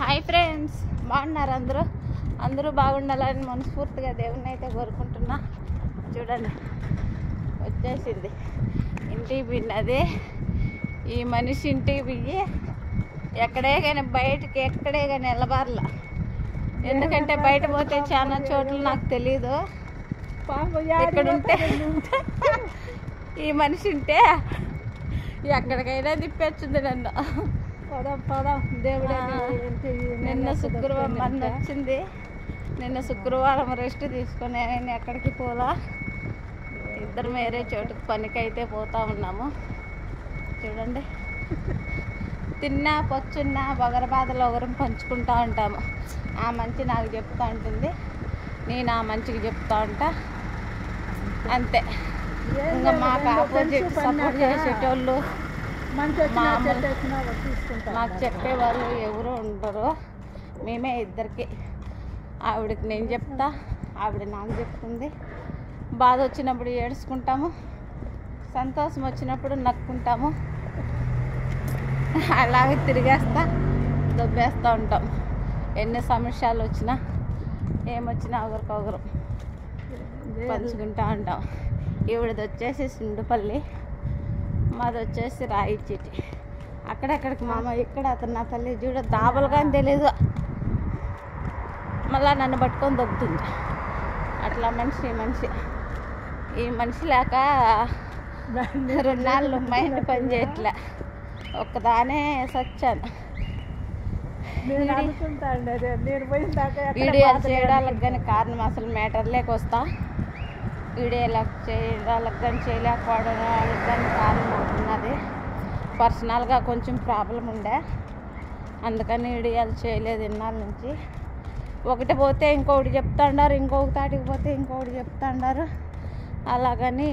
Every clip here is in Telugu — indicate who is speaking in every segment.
Speaker 1: హాయ్ ఫ్రెండ్స్, బాగున్నారు అందరూ బాగుండాలని మనస్ఫూర్తిగా దేవుణ్ణి అయితే కోరుకుంటున్నా. చూడండి, వచ్చేసింది ఇంటికి పిన్నది. ఈ మనిషి ఇంటికి పియ్యి ఎక్కడే కానీ బయటకి ఎక్కడే కానీ వెళ్ళబారలా. ఎందుకంటే బయట పోతే చాలా చోట్ల నాకు తెలీదు. ఎక్కడుంటే ఈ మనిషి ఉంటే ఎక్కడికైనా తిప్పేచ్చింది నన్ను. నిన్న శుక్రవారం మొన్న వచ్చింది. నిన్న శుక్రవారం రెస్ట్ తీసుకొని నేను ఎక్కడికి పోలా. ఇద్దరం వేరే చోటుకు పనికైతే పోతా ఉన్నాము. చూడండి, తిన్నా పొచ్చున్నా బగరబాదలో ఒకరం పంచుకుంటూ ఉంటాము. ఆ మంచి నాకు చెప్తూ ఉంటుంది, నేను ఆ మంచికి చెప్తా ఉంటా. అంతే. ఇంకా మాకు ఆపోజిట్ సపోర్ట్ చేసేటోళ్ళు మాకు చెప్పేవాళ్ళు ఎవరు ఉండరు. మేమే ఇద్దరికి, ఆవిడకి నేను చెప్తా, ఆవిడ నాకు చెప్తుంది. బాధ వచ్చినప్పుడు ఏడ్చుకుంటాము, సంతోషం వచ్చినప్పుడు నక్కుంటాము. అలాగే తిరిగేస్తా దొబ్బేస్తూ ఉంటాం. ఎన్ని సమస్యలు వచ్చినా ఏమొచ్చినా ఒకరికొకరు పంచుకుంటూ ఉంటాం. ఈవిడది వచ్చేసి సుండుపల్లి, మాది వచ్చేసి రాయిచీటి. అక్కడెక్కడికి మామ ఇక్కడ అతను నా తల్లి చూడ దాబలు కానీ తెలీదు. మళ్ళా నన్ను పట్టుకొని దొబ్బుతుంది. అట్లా ఈ మనిషి లేక 2 నాళ్ళు మైండ్ పని చేయట్లే. ఒక్కదానే సచ్చాను. వీడియోలు చేయడానికి కానీ కారణం అసలు మ్యాటర్లేకి వస్తా. వీడియోలకు చేయడానికి కానీ చేయలేకపోవడానికి కానీ కారణం అవుతున్నది. పర్సనల్గా కొంచెం ప్రాబ్లం ఉండే, అందుకని వీడియోలు చేయలేదు ఇన్నాళ్ళ నుంచి. ఒకటి పోతే ఇంకొకటి చెప్తాండారు, ఇంకొక తాటికి పోతే ఇంకొకటి చెప్తాండారు. అలాగని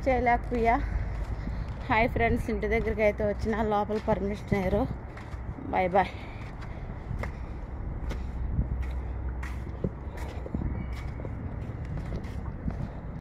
Speaker 1: చేయలేకపోయా. హాయ్ ఫ్రెండ్స్, ఇంటి దగ్గరికి అయితే వచ్చిన లోపల పర్మిషన్ అయ్యారు. Bye bye.